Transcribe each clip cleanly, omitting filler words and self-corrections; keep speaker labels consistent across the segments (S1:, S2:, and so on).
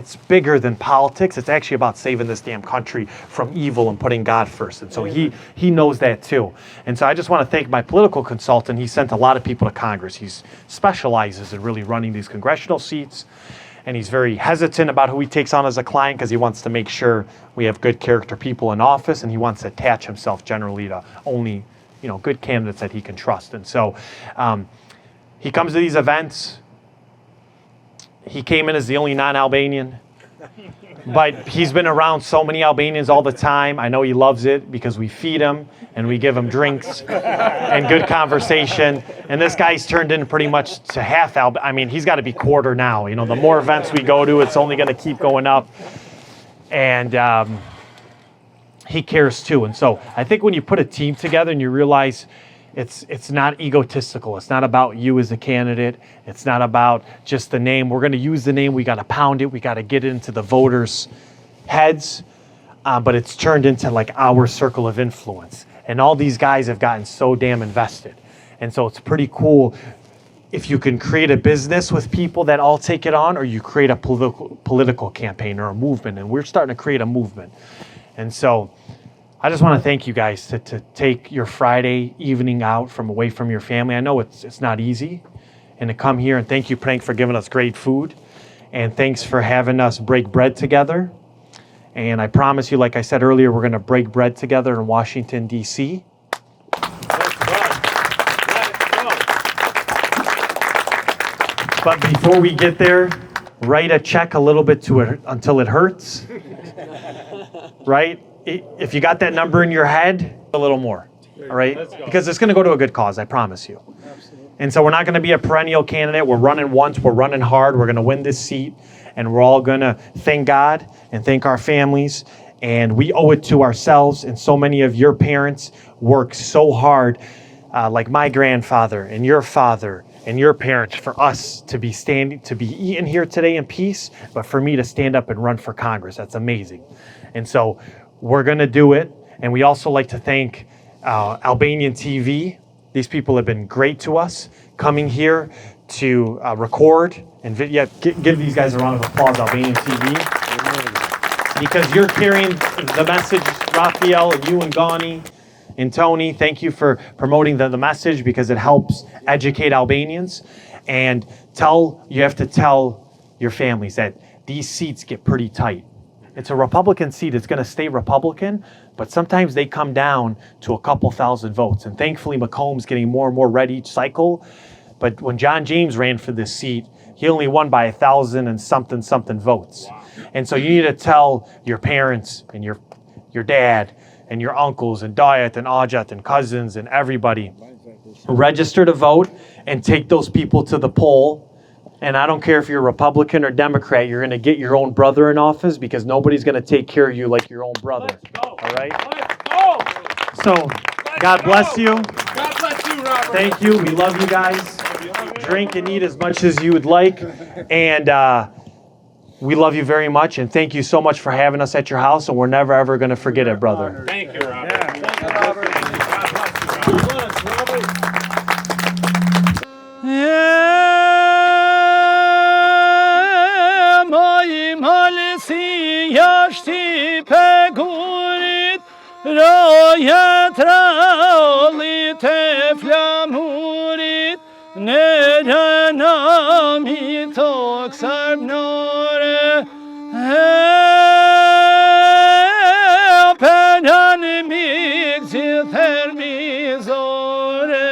S1: it's bigger than politics. It's actually about saving this damn country from evil and putting God first. And so he knows that too. And so I just want to thank my political consultant. He sent a lot of people to Congress. He specializes in really running these congressional seats. And he's very hesitant about who he takes on as a client because he wants to make sure we have good character people in office, and he wants to attach himself generally to only, good candidates that he can trust. And so he comes to these events. He came in as the only non-Albanian, but he's been around so many Albanians all the time. I know he loves it because we feed him and we give him drinks and good conversation. And this guy's turned in pretty much to half he's got to be quarter now. The more events we go to, it's only going to keep going up. And he cares too. And so I think when you put a team together and you realize it's not egotistical. It's not about you as a candidate. It's not about just the name. We're going to use the name. We got to pound it. We got to get it into the voters' heads. But it's turned into like our circle of influence. And all these guys have gotten so damn invested. And so it's pretty cool if you can create a business with people that all take it on, or you create a political campaign or a movement. And we're starting to create a movement. And so I just want to thank you guys to take your Friday evening out away from your family. I know it's not easy, and to come here, and thank you, Prank, for giving us great food, and thanks for having us break bread together. And I promise you, like I said earlier, we're going to break bread together in Washington, D.C. But before we get there, write a check a little bit to it until it hurts, right? If you got that number in your head, a little more, all right? Because it's going to go to a good cause, I promise you. Absolutely. And so we're not going to be a perennial candidate. We're running once, we're running hard, we're going to win this seat, and we're all going to thank God and thank our families, and we owe it to ourselves. And so many of your parents work so hard, like my grandfather and your father and your parents, for us to be eating here today in peace, but for me to stand up and run for Congress. That's amazing. And so we're going to do it. And we also like to thank Albanian TV. These people have been great to us, coming here to record and give these guys a round of applause, Albanian TV. Because you're carrying the message, Raphael, and you and Gani and Tony. Thank you for promoting the message, because it helps educate Albanians. And you have to tell your families that these seats get pretty tight. It's a Republican seat. It's going to stay Republican, but sometimes they come down to a couple thousand votes. And thankfully, McComb's getting more and more red each cycle. But when John James ran for this seat, he only won by 1,000 and something votes. Wow. And so you need to tell your parents and your dad and your uncles and Dayat and Ajat and cousins and everybody, register to vote and take those people to the poll. And I don't care if you're Republican or Democrat, you're going to get your own brother in office, because nobody's going to take care of you like your own brother. All right? Let's go. So, God bless you. God bless you, Robert. Thank you. We love you guys. Drink and eat as much as you would like. And we love you very much. And thank you so much for having us at your house. And we're never, ever going to forget it, brother.
S2: Thank you, Robert.
S3: Yeah. Thank you, Robert. God bless you, Robert.
S4: Jashti pegurit, rajet rallit e flamurit, nere nami tok sarbnare, penan mig zither mizore.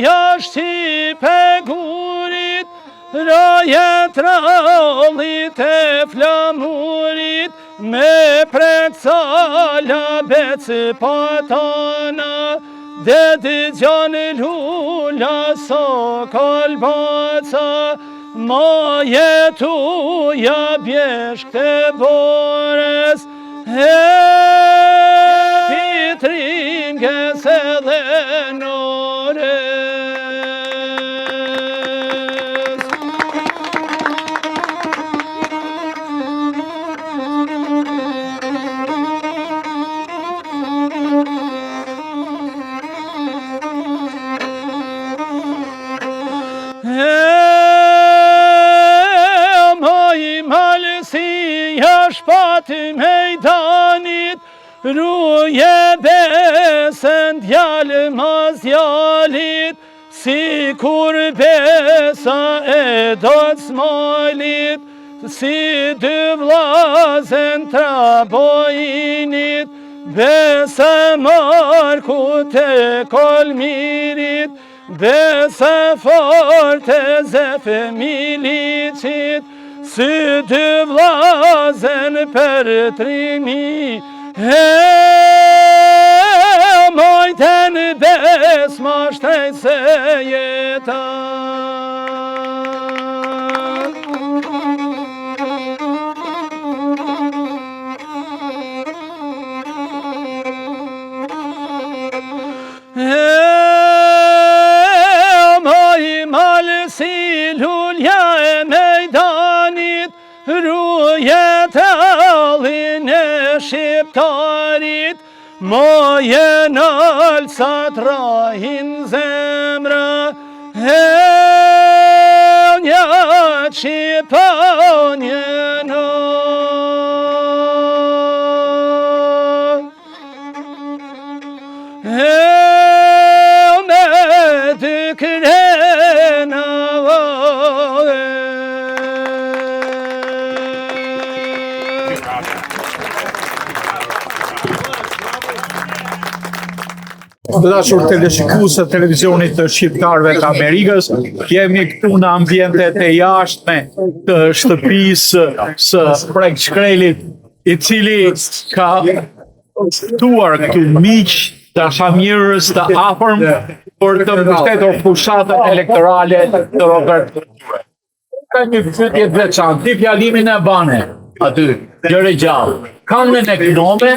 S4: Jashti pegurit, rajet rallit e flamurit, me prek sala beci patana, dedi gjani lula so kolbaca, ma jetuja bjeshk te bores, pitringes edhe nore. aty mejdanit, ruje besën djalë mas djalit, si kur besa e do të smalit, si dy vlazen trabojinit, besa marku të kolmirit, besa forte zefe milicit, si dy vlazen për trimi, mojten bes ma shtrejt se jetan. Moj malë si lulja e mejdanit, ruje tallin e shqiptarit, moje nalë sa trahin zemra, një qipanje në. Me dy krena
S2: Të dashur teleshikues të televizionit të shqiptarëve të Amerikës, jemi këtu në ambientet e jashtme të shtëpisë së Prek Shkrelit, i cili ka ftuar këtu miq dashamirës të afërm për të mbështetur fushatën elektorale të Robert Mugabe. Ka një pyetje të veçantë, ti fjalimin e bane aty, gjëre gjallë. Kanë me ne gnome?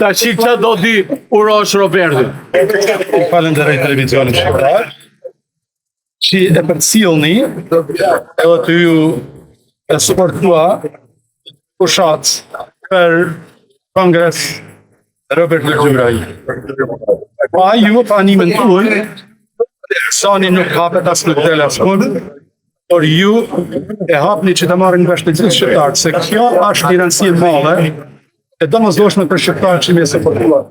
S2: Ta që do di urosh Roberti.
S3: Falenderoj televizionin shqiptar që e përcjellni edhe të ju e suportua fushat për Kongres Robert Mugabe. Pa ju panimin tuaj, sani nuk hapet as nuk del askund, por ju e hapni që të marrin vesh të gjithë shqiptarët, se kjo është një rëndësi e madhe e domosdoshme për shqiptarët që më suportuar.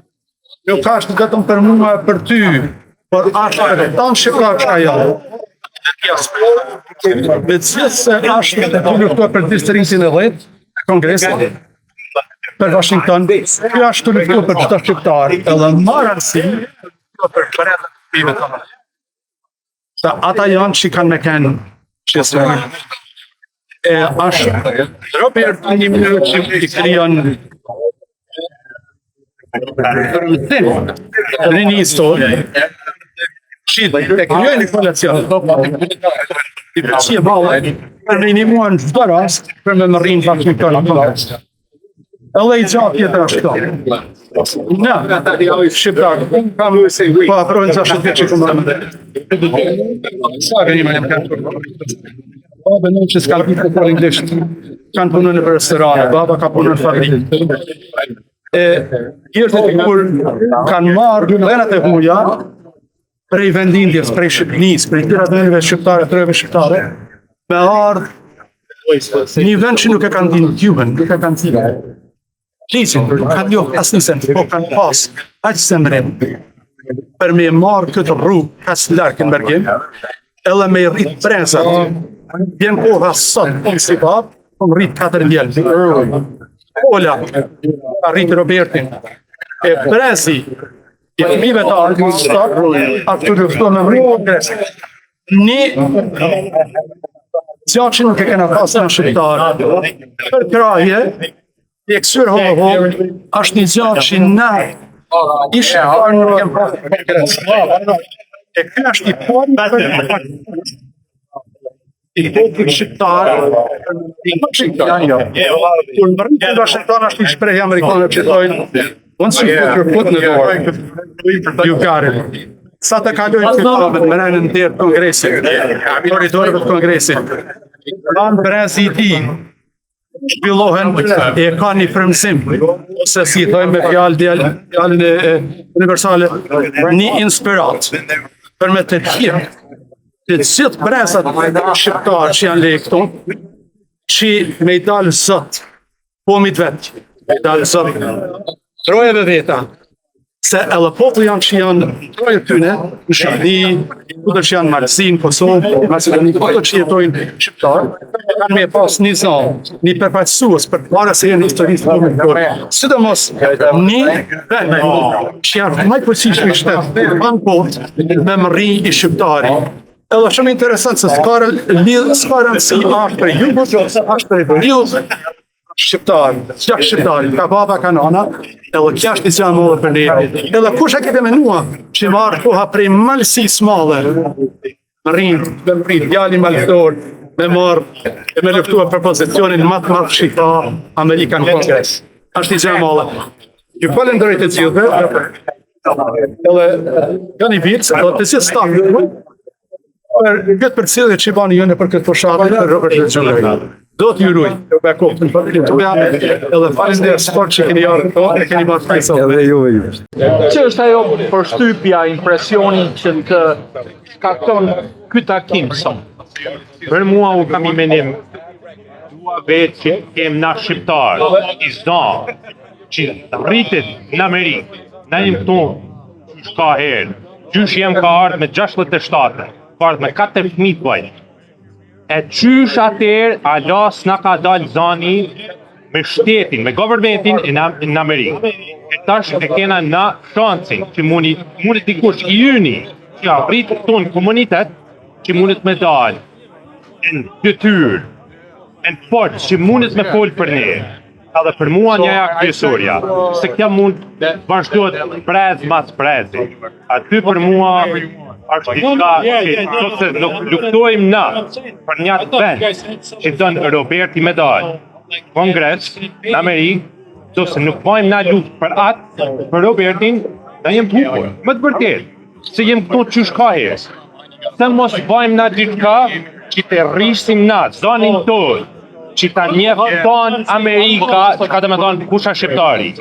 S3: Nuk është vetëm për mua e për ty, por është për tanë shqiptarët që ka janë. Me cilë se është të luftuar për distriktin e 10 e Kongresit, për Washington, kjo është të luftuar për çdo shqiptar, edhe marrën si për brenda të tonë. Sa ata janë që kanë me kënë që është Robert një mënyrë që i krijon rëmëtim rini histori që të krijojnë një koalicion i përqie bale për minimuar në çdo rast për me më rrinë Washington. Edhe i gjatë tjetër është këto. Në, shqiptarë, kam po afrojnë 60 vjeç që këmë rëmëte. Sa gënjime një më kanë përë. Baba nuk që s'ka pitë për inglisht, kanë punën në restorane, baba ka punën në fabrikë. Gjërët e kur kanë marrë dhenat e huja prej vendindjes, prej Shqipënisë, prej tëra vendeve shqiptare, tërëve shqiptare, me ardhë një vend që nuk e kanë dinë Cuban, nuk e kanë dinë Lisin, kanë jo asë një sent, po kanë pas, aqë semrim, për me marrë këtë rrugë, asë larkë në Bergim, edhe me rritë brezat, vjen koha sot, unë si babë, unë rritë 4 vjellë, Ola, arritë Robertin, e brezi, i fëmijëve të ardhë, atë të lufto me rritë Kongresit. Një gjatë që nuk e kena pasë në shqiptarë, për kraje, i e kësyrë hohë, është një gjatë që na i shqiptarë nuk e pasë në Kongresit. E kënë është i parë i popullit shqiptar, kur më rritë nga Washington është një shprehje amerikane që thojnë once you put your foot in the door, you got it. Sa të kalojnë këtë tabet më rënë në derë Kongresit, koridorëve të Kongresit, kanë brezi i ti, shpillohen e ka një frymësim, ose si thojnë me fjallën e universale, një inspirat, për me të tjirë, të gjithë brezat shqiptarë që janë le këto, që me i dalë zët, po mit vetë, e dalë zërë, trojeve veta, se edhe populli janë që janë troje tyne, në Shqipëri, kudo që janë Malësin, Kosovë, Macedoni, kudo që jetojnë shqiptarë, kanë me pas një zonë, një përfaqësues për para se jenë historisë të mëndore. Sidomos një vend që janë më përgjithshëm i shtetit, kanë kohë me mëri i shqiptari. Edhe shumë interesant se s'ka rëndësi është për jugut, është për veriut, shqiptar, qak shqiptari, ka baba, ka nana, edhe kja është një janë mëllë për ne. Edhe kush e kete menua që marrë koha prej malësis madhe, me rrinë, djali malëtor, me marrë, e me luftua për pozicionin matë madhë shqiptar Amerikan Kongres. Është një janë mëllë. Ju falenderoj të gjithëve, edhe janë i vitë, edhe të si stafë, për këtë për cilë që i bani jënë për këtë përshatë për Robert Gjëllëri. Do t'ju ruj, me kopën për të tuja, edhe falenderoj sport që keni jarë këto, e keni marrë pjesë.
S2: Edhe juve ju. Që është ajo përshtypja, impresionin që të shkakton ky takim son?
S5: Për mua u kam i menim vetë që kem na shqiptar, i zda, që rritet në Amerikë, na jem këtu shka herë, gjysh jem ka ardhë me 67, ka ardhë me 4 fëmijë të vajtë. E qysh atër, alas na ka dalë zani me shtetin, me governmentin në Amerikë. E tash e kena na shancin që mundi dikush i yni që arrit ton komunitet që mundet me dalë në detyrë, në forcë që mundet me folë për ne. Edhe për mua njaja kryesorja, se kja mund vazhdojt prez mas prezi. Aty për mua është diçka që nëse luftojmë na për një vend që dënë Roberti me dalë Kongres në Amerikë, nëse nuk vajmë na luft për atë, për Robertin, na jem të hukur. Më të vërtet, se jem këto qysh ka herë. Se mos vajmë na diçka që të rrisim na, zonin tonë, që ta njefton Amerika, që ka të me thonë kusha shqiptari.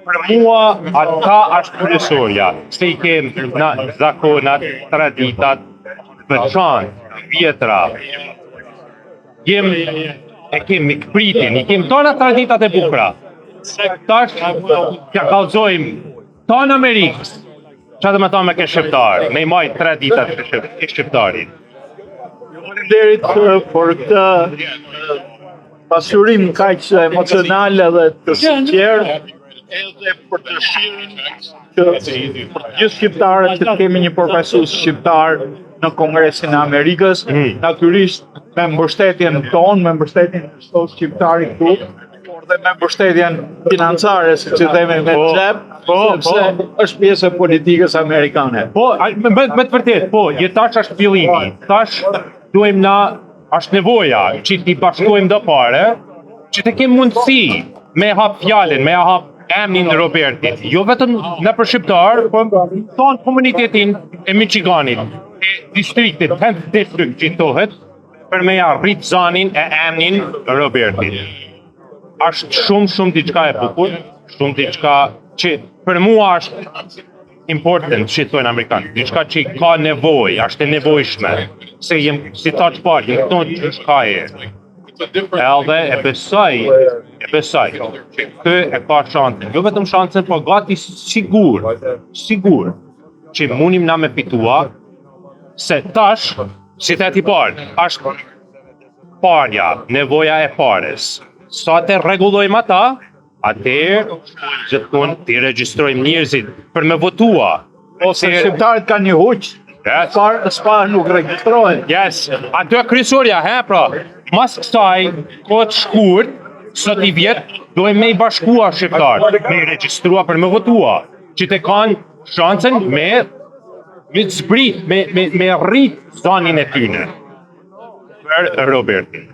S5: Për mua, ata është kryesorja, se i kem në zakonat, traditat, veçantë, vjetra. E kem mikpritin, i kem tona traditat e bukra. Tash, që kalzojmë tonë Amerikës, që të me thonë me ke shqiptar, me i majtë traditat e shqiptarit.
S2: Faleminderit për këtë pasurim kaq emocional edhe të sinqertë, edhe për dëshirën që për gjithë shqiptarët që të kemi një përfaqësues shqiptar në Kongresin e Amerikës, natyrisht me mbështetjen tonë, me mbështetjen e çdo shqiptari këtu, por dhe me mbështetjen financare, siç e themi me xhep, sepse është pjesë e politikës amerikane.
S5: Po, me të vërtet, po, tash është fillimi. Tash duhem na, është nevoja që t'i bashkojmë do pare, që të kemë mundësi me hap fjalën, me hap emnin në Robertit. Jo vetëm në për shqiptar, po tonë komunitetin e Michiganit, e distriktit, 10th district që tohet, për me arrit zanin e emnin Robertit. Është shumë diçka e bukur, shumë diçka që për mua është important që thonë amerikanë, diçka që ka nevojë, është e nevojshme, se jem si ta që parë, jem këto që shka e. Edhe e besoj që këtë e ka shansën, jo vetëm shansën, po gati sigur që mundim na me fitua, se tash, si të ti parë, është parja, nevoja e pares. Sa të rregullojmë ata, atëherë gjithmonë t'i regjistrojmë njerëzit për me votua.
S2: Ose shqiptarët kanë një huq, s'pa nuk regjistrohen.
S5: Yes, aty e kryesorja, pra, mas kësaj, kohët shkurt, sot i vjetë, dojmë me i bashkua shqiptarët, me i regjistrua për me votua, që të kanë shansën me të zbrit, me rrit zonin e tyne. Për Robertin.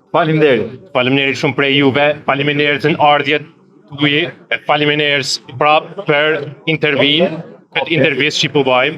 S5: Faleminderit shumë prej juve, faleminderit në ardhjet tuaj, faleminderit prap për intervinë, këtë intervistë që po bëjmë.